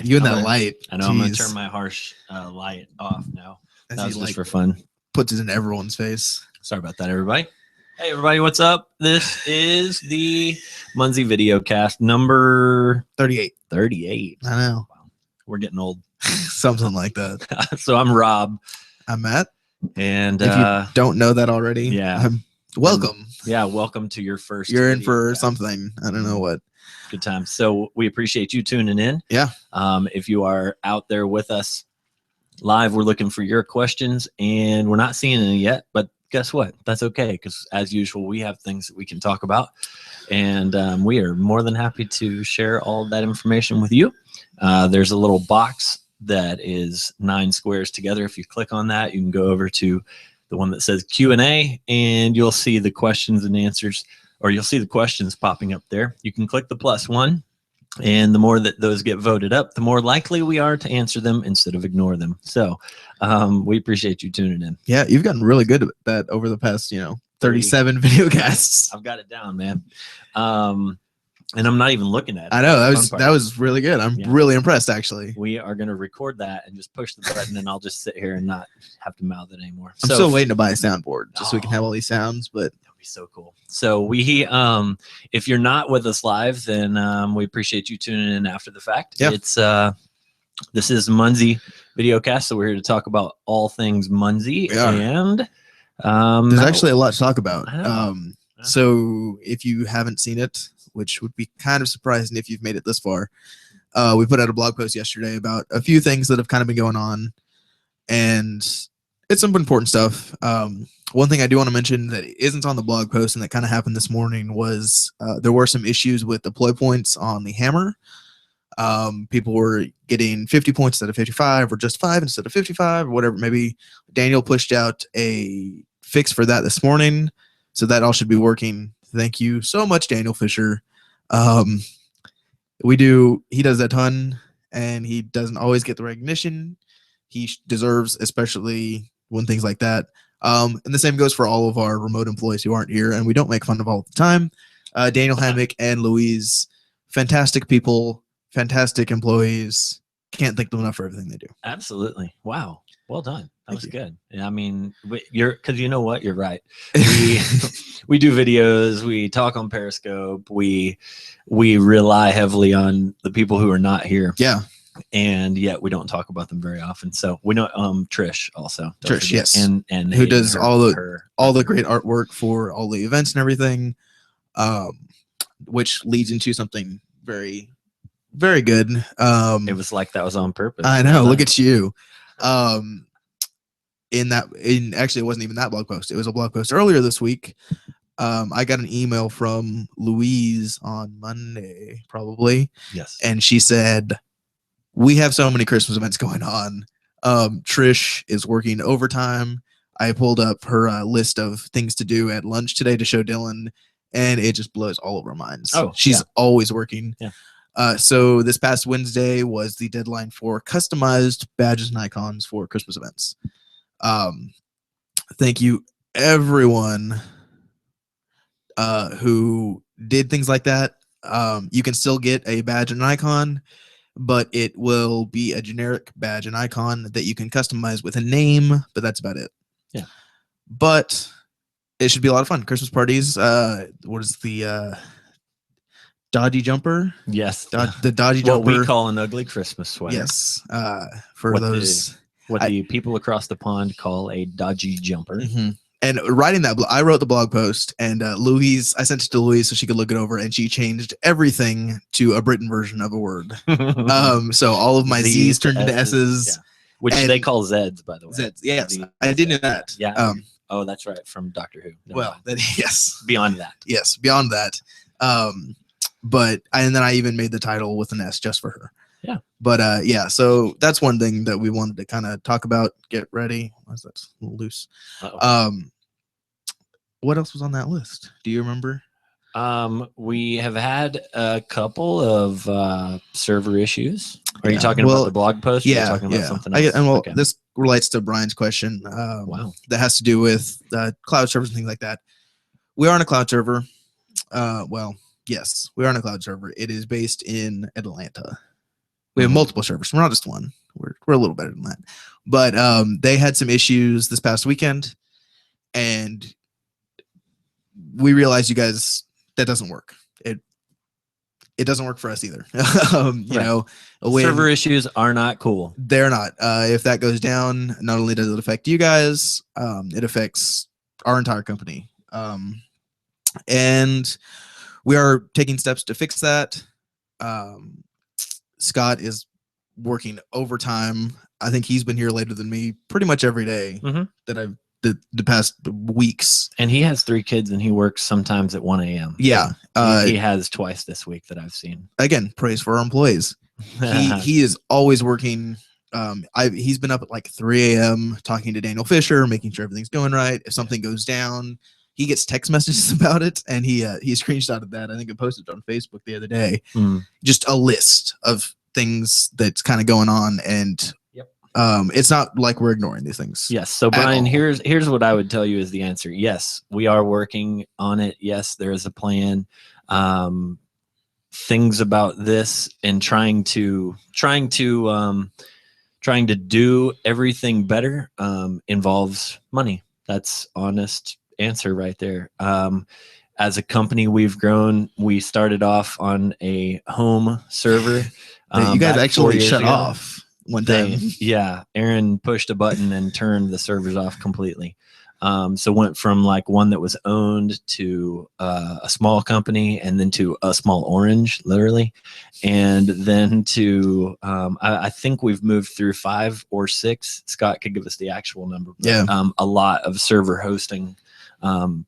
You and that light. I know. Jeez. I'm going to turn my harsh light off now. As that was he, just for fun. Puts it in everyone's face. Sorry about that, everybody. Hey, everybody, what's up? This is the Munzee Videocast number 38. 38. I know. Wow. We're getting old. Something like that. So I'm Rob. I'm Matt. And if you don't know that already, welcome. Welcome to your first. You're in for something. I don't know what. Good time. So we appreciate you tuning in. Yeah. If you are out there with us live, we're looking for your questions, and we're not seeing any yet, but guess what? That's okay, because as usual, we have things that we can talk about, and we are more than happy to share all that information with you. There's a little box that is 9 squares together. If you click on that, you can go over to the one that says Q&A, and you'll see the questions and answers, or you'll see the questions popping up there. You can click the +1, and the more that those get voted up, the more likely we are to answer them instead of ignore them. So we appreciate you tuning in. Yeah, you've gotten really good at that over the past, 37 videocasts. I've got it down, man. And I'm not even looking at it. I know, that was really good. I'm really impressed, actually. We are going to record that and just push the button, and I'll just sit here and not have to mouth it anymore. I'm still waiting to buy a soundboard just so we can have all these sounds, but that'd be so cool. So we, if you're not with us live, then we appreciate you tuning in after the fact. Yeah. It's this is Munzee Videocast, so we're here to talk about all things Munzee. And there's actually a lot to talk about. So if you haven't seen it, which would be kind of surprising if you've made it this far, we put out a blog post yesterday about a few things that have kind of been going on, and it's some important stuff. One thing I do want to mention that isn't on the blog post and that kind of happened this morning was there were some issues with deploy points on the hammer. People were getting 50 points instead of 55, or just 5 instead of 55, or whatever. Maybe Daniel pushed out a fix for that this morning, so that all should be working. Thank you so much, Daniel Fisher. He does a ton, and he doesn't always get the recognition he deserves, especially when things like that. And the same goes for all of our remote employees who aren't here, and we don't make fun of all the time. Daniel Hammock and Louise, fantastic people, fantastic employees. Can't thank them enough for everything they do. Absolutely. Wow. Well done. That was good. I mean, because you know what? You're right. We do videos. We talk on Periscope. We rely heavily on the people who are not here. Yeah. And yet we don't talk about them very often. So we know Trish also. Trish, yes. And who does all the great artwork for all the events and everything, which leads into something very, very good. It was like that was on purpose. I know. Look at you. Actually, it wasn't even that blog post. It was a blog post earlier this week. I got an email from Louise on Monday, probably. Yes. And she said, we have so many Christmas events going on. Trish is working overtime. I pulled up her list of things to do at lunch today to show Dylan, and it just blows all of our minds. Oh, she's always working. Yeah. So this past Wednesday was the deadline for customized badges and icons for Christmas events. Thank you, everyone who did things like that. You can still get a badge and an icon, but it will be a generic badge and icon that you can customize with a name, but that's about it. Yeah. But it should be a lot of fun. Christmas parties. What is the Dodgy jumper? Yes. The Dodgy jumper. What we call an ugly Christmas sweater. Yes. For what the people across the pond call a dodgy jumper. Mm-hmm. And writing that, I wrote the blog post, and Louise, I sent it to Louise so she could look it over, and she changed everything to a Britain version of a word. So all of my Z's turned into S's. Yeah. Which they call Z's, by the way. Z's, yes. I did know that. Yeah. Oh, that's right. From Doctor Who. Yes. Beyond that. Yes, beyond that. And then I even made the title with an S just for her. Yeah. But yeah, so that's one thing that we wanted to kind of talk about. Get ready. That's a little loose. What else was on that list? Do you remember? We have had a couple of server issues. Are you talking about the blog post? Or are you talking about something else? This relates to Brian's question. Wow. That has to do with cloud servers and things like that. We are on a cloud server. Yes, we are on a cloud server. It is based in Atlanta. We have multiple servers. We're not just one. We're a little better than that. But they had some issues this past weekend, and we realized, you guys, that doesn't work. It doesn't work for us either. You know, server issues are not cool. They're not. If that goes down, not only does it affect you guys, it affects our entire company. And we are taking steps to fix that. Scott is working overtime. I think he's been here later than me pretty much every day that I've the past weeks. And he has 3 kids, and he works sometimes at 1 a.m. Yeah. He has twice this week that I've seen. Again, praise for our employees. He is always working. He's been up at like 3 a.m. talking to Daniel Fisher, making sure everything's going right. If something goes down, he gets text messages about it, and he screenshotted that. I think I posted it on Facebook the other day. Just a list of things that's kind of going on, and it's not like we're ignoring these things. Yes. So Brian, here's what I would tell you is the answer. Yes, we are working on it. Yes, there is a plan. Things about this and trying to do everything better involves money. That's honest answer right there. As a company, we've grown. We started off on a home server. You guys actually shut off one time. Yeah, Aaron pushed a button and turned the servers off completely. So went from like one that was owned to a small company, and then to a small orange, literally, and then to I think we've moved through 5 or 6. Scott could give us the actual number. But, a lot of server hosting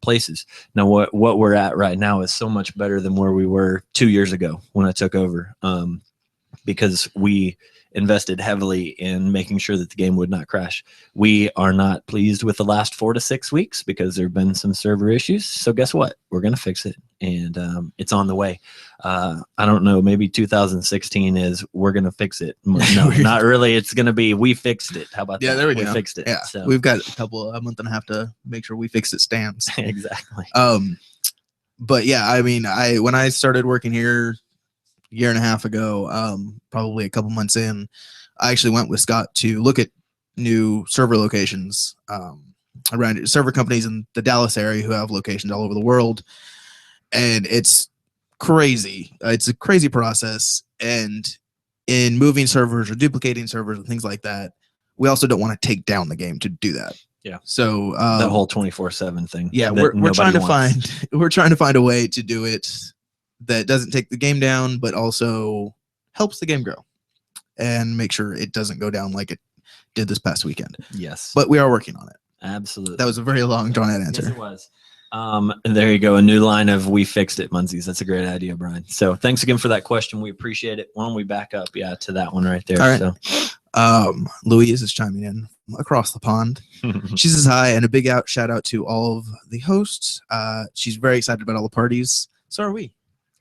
places. Now what we're at right now is so much better than where we were 2 years ago when I took over, because we invested heavily in making sure that the game would not crash. We are not pleased with the last 4 to 6 weeks because there have been some server issues. So guess what? We're going to fix it, and it's on the way. I don't know, maybe 2016 is we're going to fix it. No, not really. It's going to be we fixed it. How about that? Yeah, there we go. We fixed it. Yeah, so we've got a month and a half to make sure we fix it stands. Exactly. But yeah, I mean, when I started working here a year and a half ago, probably a couple months in, I actually went with Scott to look at new server locations around server companies in the Dallas area who have locations all over the world. And it's crazy. It's a crazy process. And in moving servers or duplicating servers and things like that, we also don't want to take down the game to do that. Yeah. So that whole 24/7 thing. Yeah, we're trying to find a way to do it that doesn't take the game down, but also helps the game grow and make sure it doesn't go down like it did this past weekend. Yes. But we are working on it. Absolutely. That was a very long, drawn out answer. Yes, it was. And there you go. A new line of "We fixed it," Munzees. That's a great idea, Brian. So thanks again for that question. We appreciate it. Why don't we back up? Yeah, to that one right there. All right. So, Louise is chiming in across the pond. She says hi, and a big shout out to all of the hosts. She's very excited about all the parties. So are we.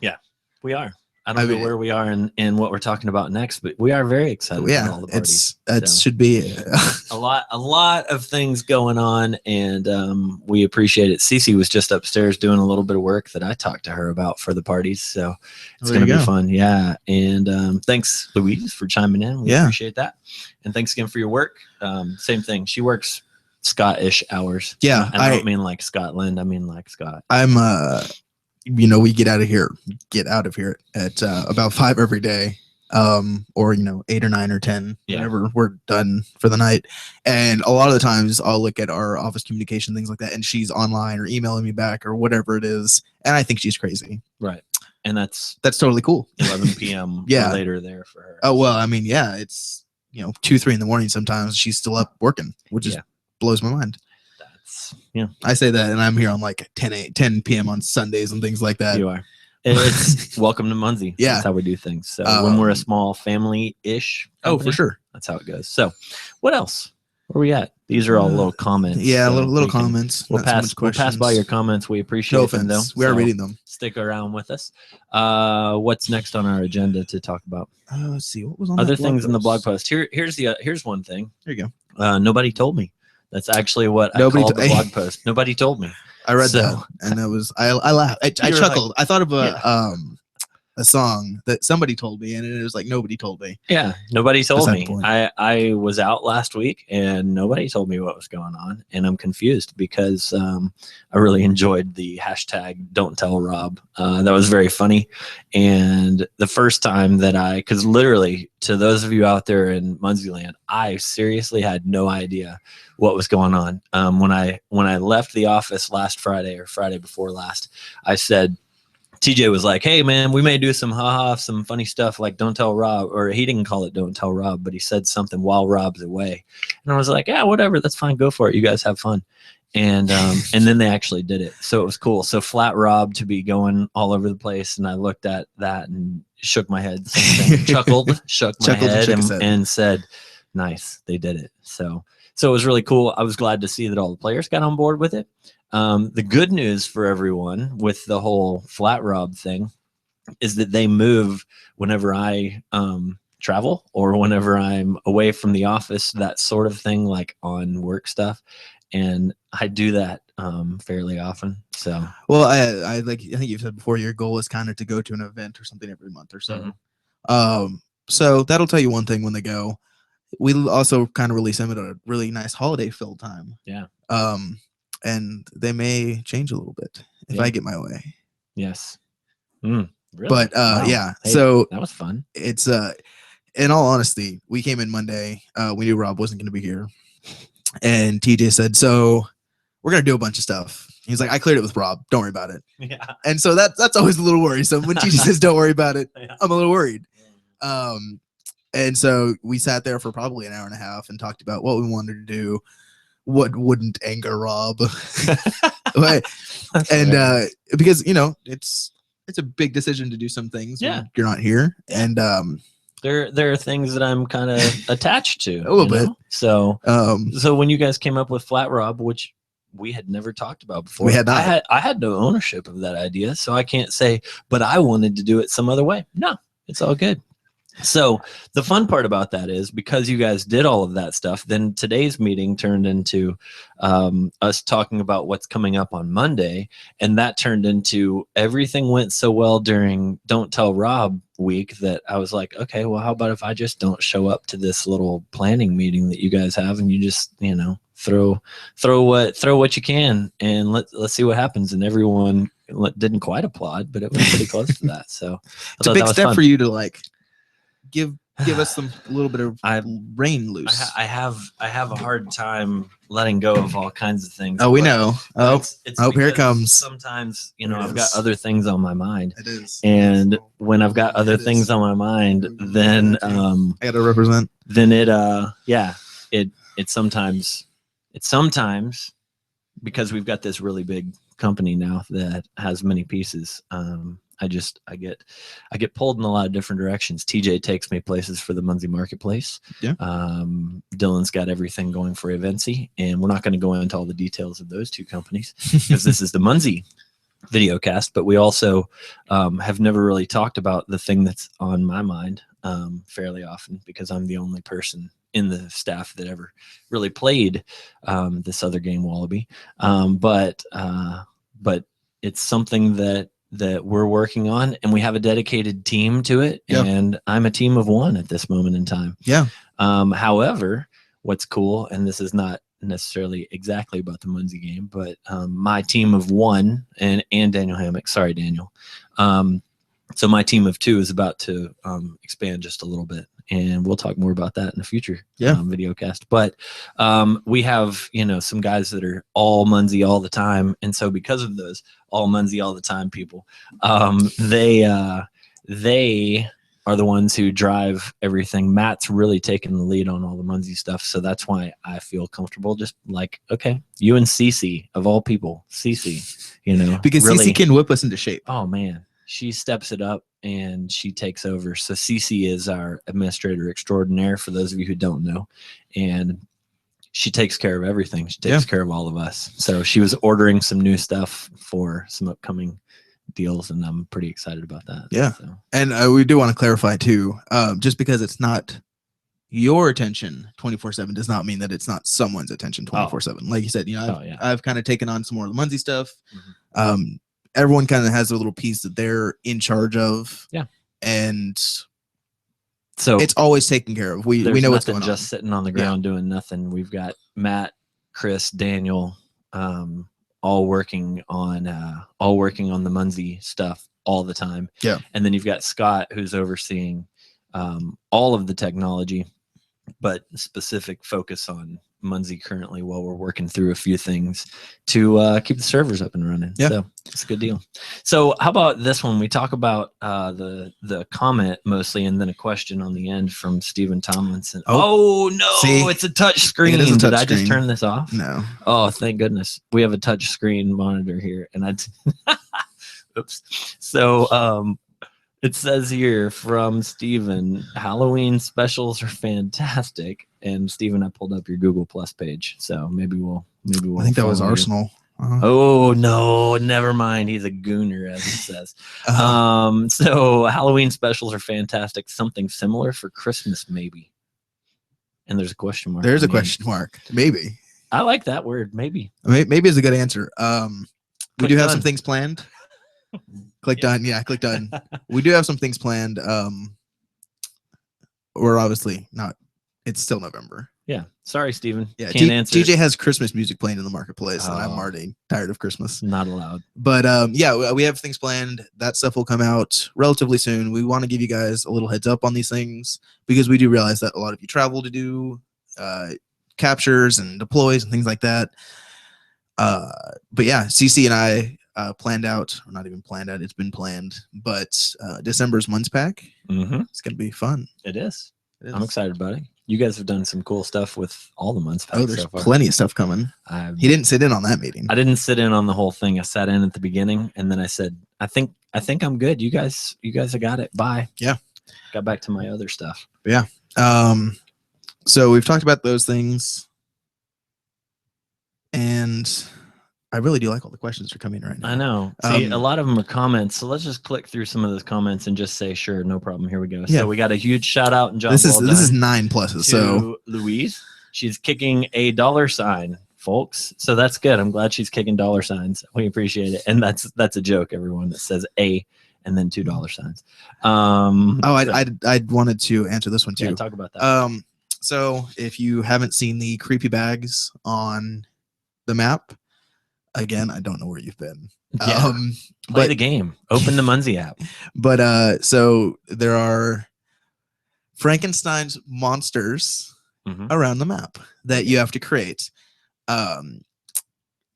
Yeah, we are. I don't know where we are and what we're talking about next, but we are very excited about all the parties. It should be a lot of things going on, and we appreciate it. Cece was just upstairs doing a little bit of work that I talked to her about for the parties, so it's going to be fun. Yeah, and thanks, Louise, for chiming in. We appreciate that, and thanks again for your work. Same thing. She works Scottish hours. Yeah, and I don't mean like Scotland. I mean like Scott. I'm we get out of here at about 5 every day, or 8 or 9 or 10 whenever we're done for the night. And a lot of the times I'll look at our office communication, things like that, and she's online or emailing me back or whatever it is, and I think she's crazy. Right. And that's totally cool. 11 p.m. or later there for her. Oh well, I mean, yeah, it's 2, 3 in the morning sometimes. She's still up working, which just blows my mind. I say that, and I'm here on like 10 p.m. on Sundays and things like that. You are. It's welcome to Munzee. Yeah, that's how we do things. So when we're a small family-ish company, for sure, that's how it goes. So what else? Where are we at? These are all little comments. Yeah, so little comments. We'll pass by your comments. We appreciate them, though. We are reading them. Stick around with us. What's next on our agenda to talk about? Let's see. What was on other things in the blog post? Here's one thing. There you go. Nobody told me. That's actually what I called the blog post. Nobody told me. I read that, and it was I laughed. I chuckled. I thought of a a song that somebody told me, and it was like nobody told me. Yeah, nobody told me. I was out last week and nobody told me what was going on, and I'm confused because I really enjoyed the hashtag Don't Tell Rob. That was very funny, and the first time that because literally, to those of you out there in Munzee land, I seriously had no idea what was going on. When I left the office last Friday or Friday before last, I said, TJ was like, hey, man, we may do some some funny stuff like Don't Tell Rob, or he didn't call it Don't Tell Rob, but he said something while Rob's away. And I was like, yeah, whatever. That's fine. Go for it. You guys have fun. And then they actually did it. So it was cool. So Flat Rob to be going all over the place. And I looked at that and shook my head, chuckled, shook my head and said, nice. They did it. So it was really cool. I was glad to see that all the players got on board with it. The good news for everyone with the whole Flat Rob thing is that they move whenever I travel or whenever I'm away from the office, that sort of thing, like on work stuff. And I do that fairly often. So, well, I think you've said before, your goal is kind of to go to an event or something every month or so. Mm-hmm. So that'll tell you one thing when they go. We also kind of release them at a really nice holiday filled time. Yeah. And they may change a little bit if I get my way. Yes. Really? But wow. Yeah, hey, so that was fun. It's in all honesty, we came in Monday. We knew Rob wasn't going to be here, and TJ said, "So we're going to do a bunch of stuff." He's like, "I cleared it with Rob. Don't worry about it." Yeah. And so that's always a little worrisome when TJ says, "Don't worry about it." Yeah. I'm a little worried. And so we sat there for probably an hour and a half and talked about what we wanted to do. What wouldn't anger Rob? But, and because it's a big decision to do some things when you're not here, and there are things that I'm kind of attached to a little bit. So when you guys came up with Flat Rob, which we had never talked about before, we had not. I had no ownership of that idea, so I can't say, but I wanted to do it some other way. No, it's all good. So the fun part about that is because you guys did all of that stuff, then today's meeting turned into us talking about what's coming up on Monday. And that turned into everything went so well during Don't Tell Rob week that I was like, okay, well, how about if I just don't show up to this little planning meeting that you guys have and you just, throw what you can and let's see what happens. And everyone didn't quite applaud, but it was pretty close to that. So it's a big step for you to give us a little bit of rein loose. I have a hard time letting go of all kinds of things. Oh, we know. It's here it comes. Sometimes I've got other things on my mind. It is. And when I've got other things on my mind, then I got to represent. Then it's sometimes because we've got this really big company now that has many pieces. I get pulled in a lot of different directions. TJ takes me places for the Munzee Marketplace. Yeah. Dylan's got everything going for Eventsy, and we're not going to go into all the details of those two companies because this is the Munzee Videocast. But we also have never really talked about the thing that's on my mind fairly often because I'm the only person in the staff that ever really played this other game, Wallaby. But it's something that we're working on, and we have a dedicated team to it. Yep. And I'm a team of one at this moment in time. Yeah. However, what's cool, and this is not necessarily exactly about the Munzee game, but my team of one and Daniel Hammock, sorry, Daniel. So my team of two is about to expand just a little bit, and we'll talk more about that in a future videocast. But we have, some guys that are all Munzee all the time. And so because of those all Munzee all the time people, they are the ones who drive everything. Matt's really taken the lead on all the Munzee stuff. So that's why I feel comfortable. Just like, okay, you and Cece of all people, Cece, because really, Cece can whip us into shape. Oh man. She steps it up and she takes over. So Cece is our administrator extraordinaire, for those of you who don't know. And she takes care of everything. She takes care of all of us. So she was ordering some new stuff for some upcoming deals, and I'm pretty excited about that. Yeah. So. And we do want to clarify too, just because it's not your attention 24/7 does not mean that it's not someone's attention 24/7. Like you said, I've kind of taken on some more of the Munzee stuff. everyone kind of has their little piece that they're in charge of. Yeah. And so it's always taken care of. We know what's going on. Just sitting on the ground doing nothing. We've got Matt, Chris, Daniel, all working on the Munzee stuff all the time. Yeah. And then you've got Scott, who's overseeing all of the technology, but specific focus on Munzee currently while we're working through a few things to keep the servers up and running. Yeah. So it's a good deal. So how about this one? We talk about the comment mostly, and then a question on the end from Stephen Tomlinson. Oh no, see? It's a touch screen. It is a touch Did I just screen. turn this off? No. Oh, thank goodness. We have a touch screen monitor here, and oops. So it says here from Steven, Halloween specials are fantastic. And Steven, I pulled up your Google Plus page, so maybe we'll. I think that was follow you. Arsenal. Oh no, never mind. He's a gooner, as it says. So Halloween specials are fantastic. Something similar for Christmas, maybe. And there's a question mark. There's a question mark. Maybe. I like that word. Maybe. Maybe is a good answer. We do have some done. things planned. Click done. Yeah, click done. We do have some things planned. We're obviously not. It's still November. Yeah. Sorry, Steven. Yeah. Can't answer. TJ has Christmas music playing in the marketplace, and I'm already tired of Christmas. Not allowed. But yeah, we have things planned. That stuff will come out relatively soon. We want to give you guys a little heads up on these things because we do realize that a lot of you travel to do captures and deploys and things like that. But yeah, CC and I planned out, or not even planned out, it's been planned, but December's Munzee Pack. It's gonna be fun. It is. I'm excited about it. You guys have done some cool stuff with all the Munzee Pack. Oh, there's plenty of stuff coming. He didn't sit in on that meeting. I didn't sit in on the whole thing. I sat in at the beginning, and then I said, I think I'm good. You guys have got it. Bye. Yeah. Got back to my other stuff. Yeah. So we've talked about those things, and I really do like all the questions that are coming right now. I know. See, a lot of them are comments. So let's just click through some of those comments and just say, sure, no problem. Here we go. Yeah. So we got a huge shout out and job. This is 9 pluses. So Louise, she's kicking a $, folks. So that's good. I'm glad she's kicking $. We appreciate it. And that's a joke, everyone, that says A and then $2. I wanted to answer this one too. Yeah, talk about that. So if you haven't seen the creepy bags on the map, again, I don't know where you've been. Yeah. Play the game. Open the Munzee app. But so there are Frankenstein's monsters around the map that you have to create.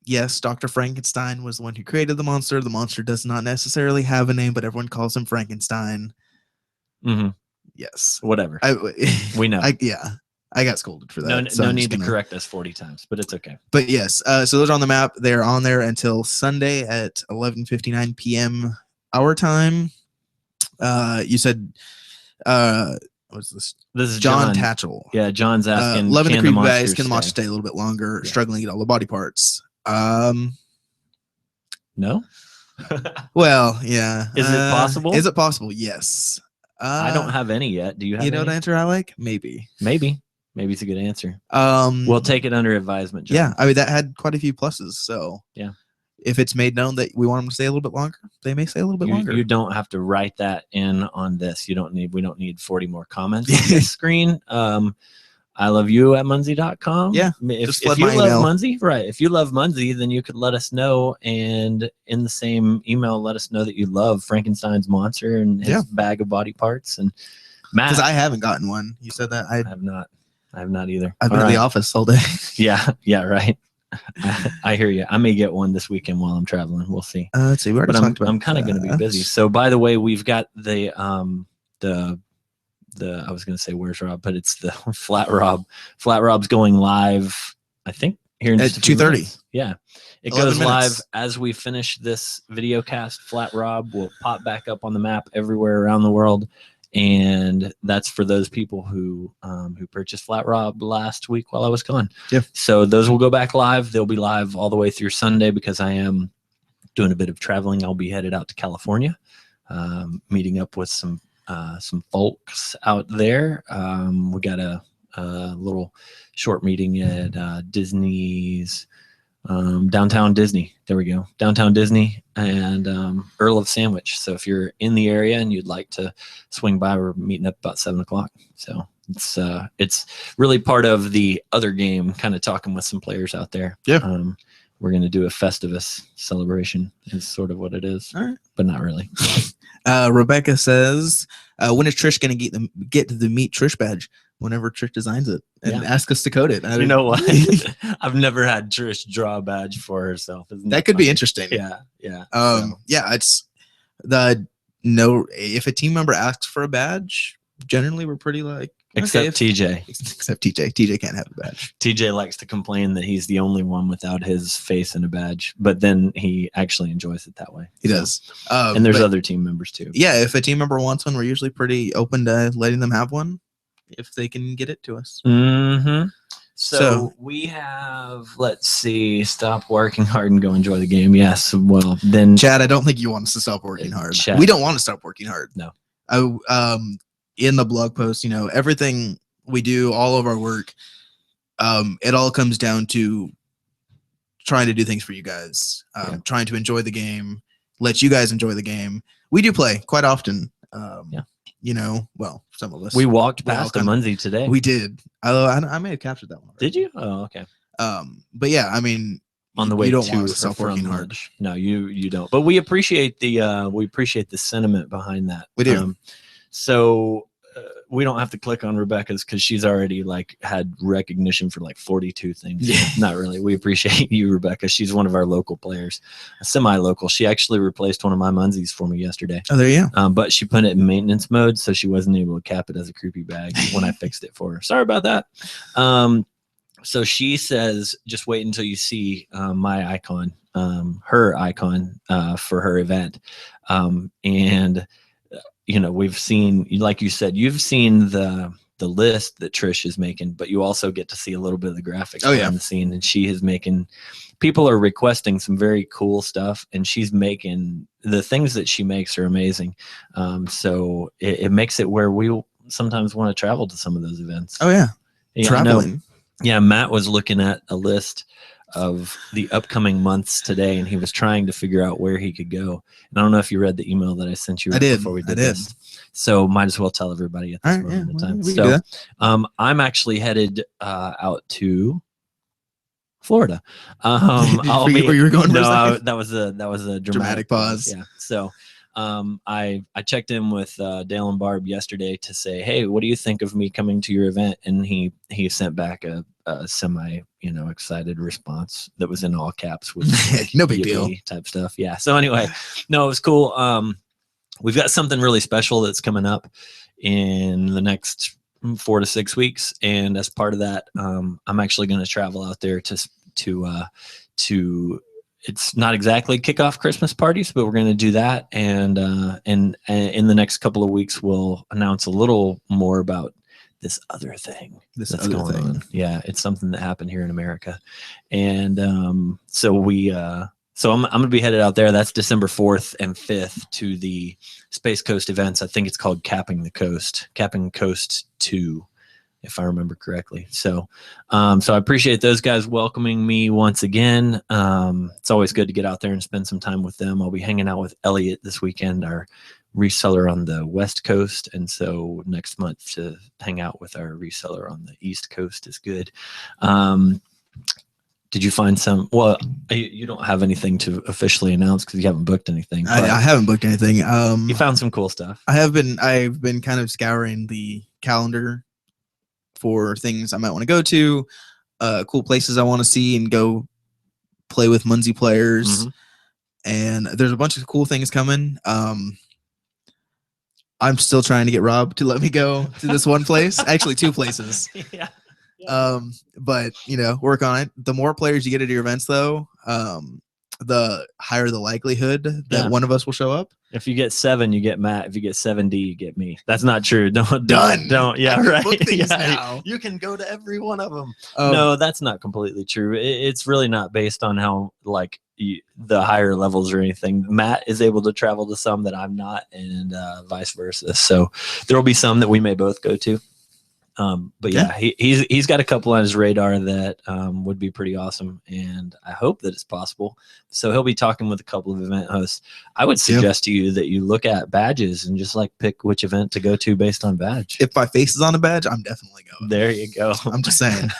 Yes, Dr. Frankenstein was the one who created the monster. The monster does not necessarily have a name, but everyone calls him Frankenstein. Yes. Whatever. We know. I got scolded for that. No need to correct us 40 times, but it's okay. But yes, so those are on the map. They're on there until Sunday at 11:59 p.m. our time. You said, what's this? This is John Tatchell. Yeah, John's asking. Loving the creepy bags. Can the monster stay a little bit longer? Yeah. Struggling to get all the body parts. No. Well, yeah. Is it possible? Is it possible? Yes. I don't have any yet. Do you have? You know any? what answer I like? Maybe it's a good answer. We'll take it under advisement, John. Yeah, I mean that had quite a few pluses. So yeah, if it's made known that we want them to stay a little bit longer, they may stay a little bit longer. You don't have to write that in on this. We don't need 40 more comments on this screen. I love you at Munzee.com. Yeah. If you love Munzee, right. If you love Munzee, then you could let us know. And in the same email, let us know that you love Frankenstein's monster and his bag of body parts. And Matt. Because I haven't gotten one. You said that. I have not. I have not either. I've been in the office all day. Yeah, right. I hear you. I may get one this weekend while I'm traveling. We'll see. Let's see. I'm kind of going to be busy. So by the way, we've got the I was going to say where's Rob, but it's the Flat Rob. Flat Rob's going live, I think, here in at 2:30. Yeah. It 11 goes minutes. live as we finish this video cast. Flat Rob will pop back up on the map everywhere around the world. And that's for those people who purchased Flat Rob last week while I was gone. Yeah. So those will go back live. They'll be live all the way through Sunday because I am doing a bit of traveling. I'll be headed out to California, meeting up with some folks out there. We got a little short meeting at Disney's Downtown Disney. There we go. Downtown Disney and Earl of Sandwich. So if you're in the area and you'd like to swing by, we're meeting up about 7:00. So it's really part of the other game, kind of talking with some players out there. Yeah. We're going to do a Festivus celebration is sort of what it is, all right, but not really. Rebecca says, when is Trish going to get the Meet Trish badge? Whenever Trish designs it, and ask us to code it. You know what? I've never had Trish draw a badge for herself. That could be interesting. Yeah. Yeah, it's if a team member asks for a badge, generally we're pretty like, except TJ. Except TJ. TJ can't have a badge. TJ likes to complain that he's the only one without his face in a badge, but then he actually enjoys it that way. He does. And there's other team members too. Yeah, if a team member wants one, we're usually pretty open to letting them have one if they can get it to us. Mm-hmm. So we have, let's see, stop working hard and go enjoy the game. Yes. Well, then Chad, I don't think you want us to stop working hard. Chad. We don't want to stop working hard. No. In the blog post, everything we do, all of our work, it all comes down to trying to do things for you guys, trying to enjoy the game, let you guys enjoy the game. We do play quite often. Well, some of us. We walked past a Munzee today. We did. I may have captured that one already. Did you? Oh, okay. But yeah, I mean, on the way you don't to want to stop working hard. No, you don't. But we appreciate the sentiment behind that. We do. So we don't have to click on Rebecca's because she's already had recognition for 42 things. Yeah. Not really. We appreciate you, Rebecca. She's one of our local players, semi-local. She actually replaced one of my Munzees for me yesterday. Oh, there you go. But she put it in maintenance mode, so she wasn't able to cap it as a creepy bag when I fixed it for her. Sorry about that. So she says, just wait until you see my icon, her icon for her event. And we've seen, like you said, you've seen the list that Trish is making, but you also get to see a little bit of the graphics behind the scene. And she is making, people are requesting some very cool stuff, and she's making, the things that she makes are amazing. So it makes it where we sometimes want to travel to some of those events. Oh yeah. Traveling. Yeah. Matt was looking at a list of the upcoming months today, and he was trying to figure out where he could go. And I don't know if you read the email that I sent you before we did this. So might as well tell everybody at this moment in time. So I'm actually headed out to Florida. I'll be where you were going. No, that was a dramatic pause. Yeah. So I checked in with Dale and Barb yesterday to say, hey, what do you think of me coming to your event? And he sent back a semi excited response that was in all caps with no big deal type stuff. Yeah. So anyway, no, it was cool. We've got something really special that's coming up in the next 4 to 6 weeks, and as part of that, I'm actually going to travel out there to it's not exactly kickoff Christmas parties, but we're going to do that. And in the next couple of weeks, we'll announce a little more about this other thing that's going on. Yeah. It's something that happened here in America. And so I'm going to be headed out there. That's December 4th and 5th to the Space Coast events. I think it's called Capping Coast 2. If I remember correctly. So I appreciate those guys welcoming me once again. It's always good to get out there and spend some time with them. I'll be hanging out with Elliot this weekend, our reseller on the West Coast. And so next month to hang out with our reseller on the East Coast is good. Did you find some, well, you don't have anything to officially announce because you haven't booked anything. I haven't booked anything. You found some cool stuff. I've been kind of scouring the calendar for things I might want to go to, cool places I want to see and go play with Munzee players. Mm-hmm. And there's a bunch of cool things coming. I'm still trying to get Rob to let me go to this one place. Actually, 2 places. Yeah. But work on it. The more players you get at your events, though, the higher the likelihood that one of us will show up. If you get 7, you get Matt. If you get 7D, you get me. That's not true. Don't. Yeah, right. Now. You can go to every one of them. No, that's not completely true. It's really not based on how the higher levels or anything. Matt is able to travel to some that I'm not, and vice versa. So there will be some that we may both go to. But yeah, he's got a couple on his radar that would be pretty awesome, and I hope that it's possible. So he'll be talking with a couple of event hosts. I would suggest to you that you look at badges and just like pick which event to go to based on badge. If my face is on a badge, I'm definitely going. There you go. I'm just saying.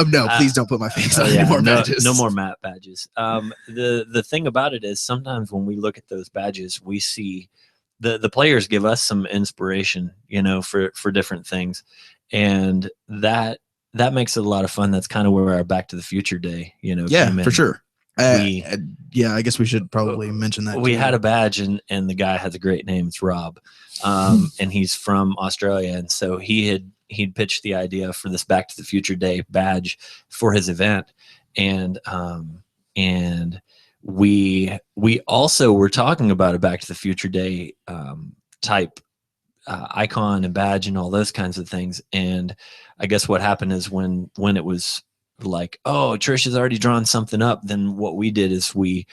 No, please don't put my face on any more badges. No more Matt badges. The thing about it is sometimes when we look at those badges, we see the players give us some inspiration, for different things. And that makes it a lot of fun. That's kind of where our Back to the Future day, Yeah, for sure. I guess we should probably mention that. We had a badge, and the guy has a great name. It's Rob, and he's from Australia. And so he'd pitched the idea for this Back to the Future day badge for his event, and we also were talking about a Back to the Future day type icon and badge and all those kinds of things. And I guess what happened is when it was like, oh, Trish has already drawn something up, then what we did is we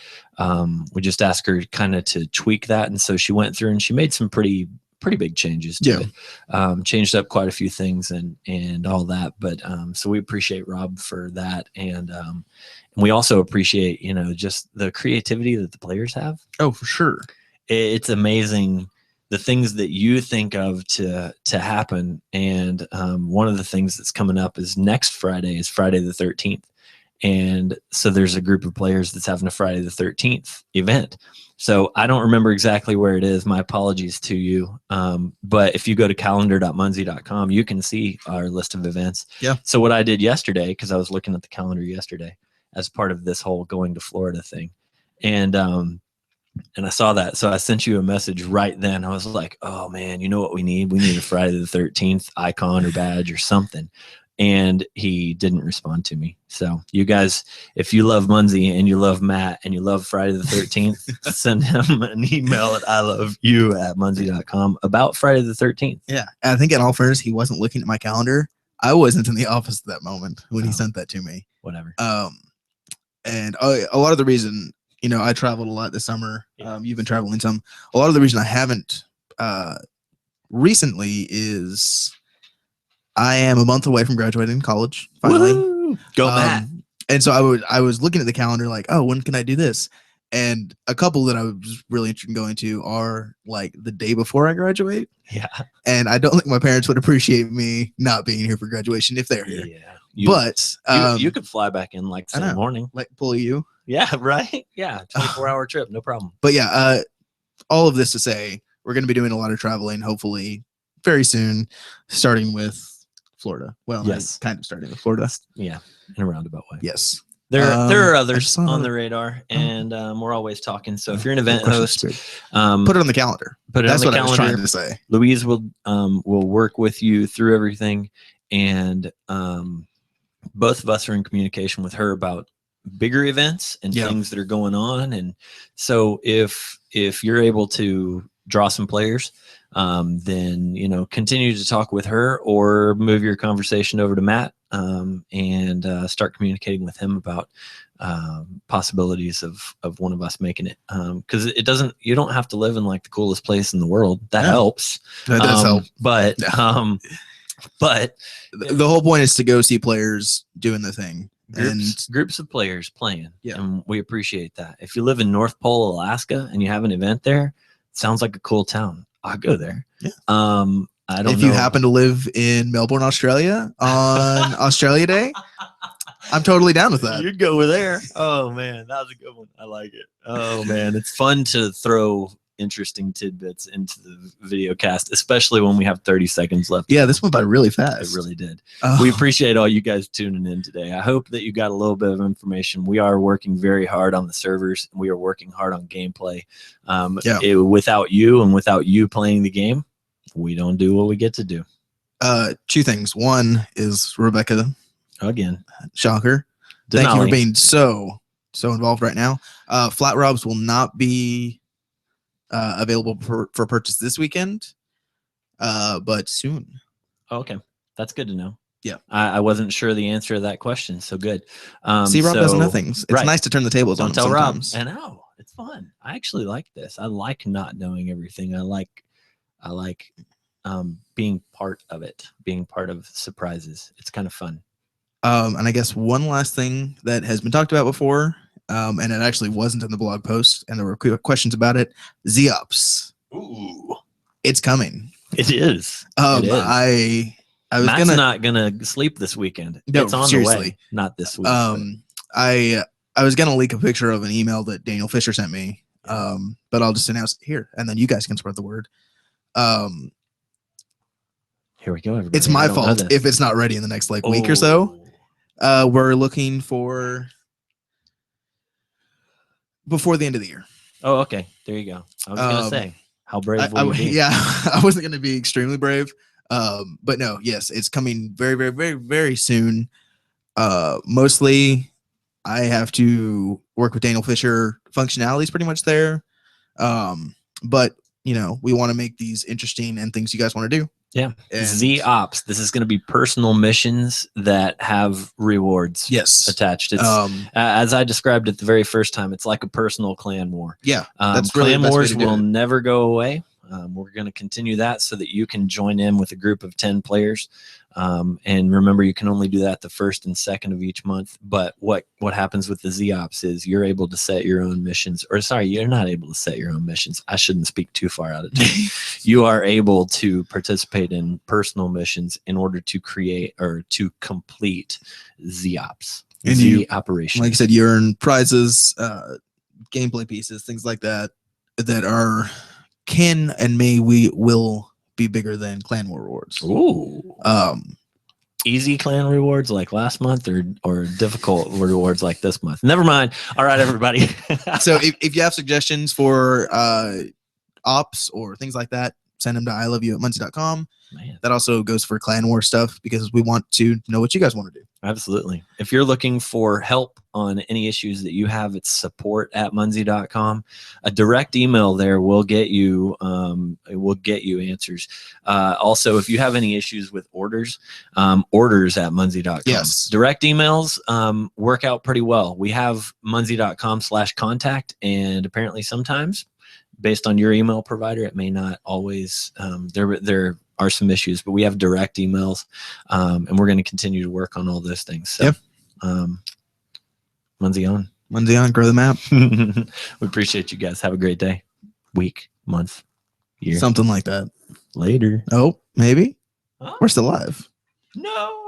just asked her kind of to tweak that. And so she went through and she made some pretty big changes to it. Changed up quite a few things and all that. But so we appreciate Rob for that. And we also appreciate, just the creativity that the players have. Oh, for sure. It's amazing the things that you think of to happen. And one of the things that's coming up is next Friday is Friday the 13th. And so there's a group of players that's having a Friday the 13th event. So I don't remember exactly where it is. My apologies to you. But if you go to calendar.munzee.com, you can see our list of events. Yeah. So what I did yesterday, because I was looking at the calendar yesterday as part of this whole going to Florida thing. And I saw that. So I sent you a message right then. I was like, oh man, you know what we need? We need a Friday the 13th icon or badge or something. And he didn't respond to me. So you guys, if you love Munzee and you love Matt and you love Friday the 13th, send him an email at iloveyou@munzee.com about Friday the 13th. Yeah. And I think in all fairness, he wasn't looking at my calendar. I wasn't in the office at that moment when he sent that to me. Whatever. And a lot of the reason, I traveled a lot this summer. You've been traveling some. A lot of the reason I haven't recently is I am a month away from graduating college. Finally, woo! Go Matt. And so I was looking at the calendar like, oh, when can I do this? And a couple that I was really interested in going to are like the day before I graduate. Yeah. And I don't think my parents would appreciate me not being here for graduation if they're here. Yeah. But you could fly back in like Sunday morning. Like pull you. Yeah, right? Yeah, 24-hour trip, no problem. But yeah, all of this to say, we're going to be doing a lot of traveling, hopefully, very soon, starting with Florida. Well, yes. Kind of starting with Florida. Yeah, in a roundabout way. Yes. There are others on the radar, and we're always talking. So if you're an event host, put it on the calendar. That's what I was trying to say. Louise will work with you through everything, and both of us are in communication with her about bigger events and things that are going on. And so if you're able to draw some players, then continue to talk with her or move your conversation over to Matt and start communicating with him about possibilities of one of us making it, because you don't have to live in like the coolest place in the world. That helps. That does help. But but the whole point is to go see players doing the thing. Groups of players playing. Yeah. And we appreciate that. If you live in North Pole, Alaska, and you have an event there, it sounds like a cool town. I'll go there. Yeah. I don't know. If you happen to live in Melbourne, Australia on Australia Day, I'm totally down with that. You'd go over there. Oh man, that was a good one. I like it. Oh man, it's fun to throw interesting tidbits into the video cast, especially when we have 30 seconds left. Yeah, this went by really fast. It really did. We appreciate all you guys tuning in today. I hope that you got a little bit of information. We are working very hard on the servers, and we are working hard on gameplay. Without you and without you playing the game, we don't do what we get to do. Two things. One is Rebecca. Again. Shocker. Denali. Thank you for being so involved right now. Flat Robs will not be available for purchase this weekend, but soon. Okay, that's good to know. Yeah, I wasn't sure the answer to that question, so good. See, Rob doesn't know things. It's nice to turn the tables on him sometimes. Rob. I know, it's fun. I actually like this. I like not knowing everything. I like being part of it, being part of surprises. It's kind of fun. And I guess one last thing that has been talked about before, and it actually wasn't in the blog post, and there were questions about it. Z-Ops. Ooh, it's coming. it is. It is. I was Matt's not gonna sleep this weekend. No, it's on seriously. the way. Not this week. I was gonna leak a picture of an email that Daniel Fisher sent me. But I'll just announce it here, and then you guys can spread the word. Here we go, everybody. It's my fault if it's not ready in the next week or so. We're looking for before the end of the year. Oh, okay. There you go. I was gonna say, how brave will you be? Yeah, I wasn't gonna be extremely brave. But no, yes, it's coming very, very, very, very soon. Mostly I have to work with Daniel Fisher. Functionality is pretty much there. But we want to make these interesting and things you guys want to do. Yeah. Z-Ops. This is going to be personal missions that have rewards attached. It's as I described it the very first time, it's like a personal clan war. Yeah. That's really clan wars will never go away. We're going to continue that so that you can join in with a group of 10 players. And remember, you can only do that the 1st and 2nd of each month. But what happens with the Z-Ops is you're able to set your own missions. Or sorry, you're not able to set your own missions. I shouldn't speak too far out of turn. You are able to participate in personal missions in order to create or to complete Z-Ops. And Z operations. Like I said, you earn prizes, gameplay pieces, things like that are will be bigger than clan war rewards. Ooh. Easy clan rewards like last month or difficult rewards like this month? Never mind. All right, everybody. So if you have suggestions for ops or things like that, send them to iloveyou@munzee.com. That also goes for clan war stuff because we want to know what you guys want to do. Absolutely. If you're looking for help on any issues that you have, it's support@munzee.com. A direct email there will get you answers. Also, if you have any issues with orders, orders@munzee.com. Yes. Direct emails work out pretty well. We have munzee.com/contact, and apparently sometimes based on your email provider, it may not always, there are some issues, but we have direct emails, and we're going to continue to work on all those things. So, Munzee on, grow the map. We appreciate you guys. Have a great day, week, month, year. Something like that. Later. Oh, maybe. We're still live. No.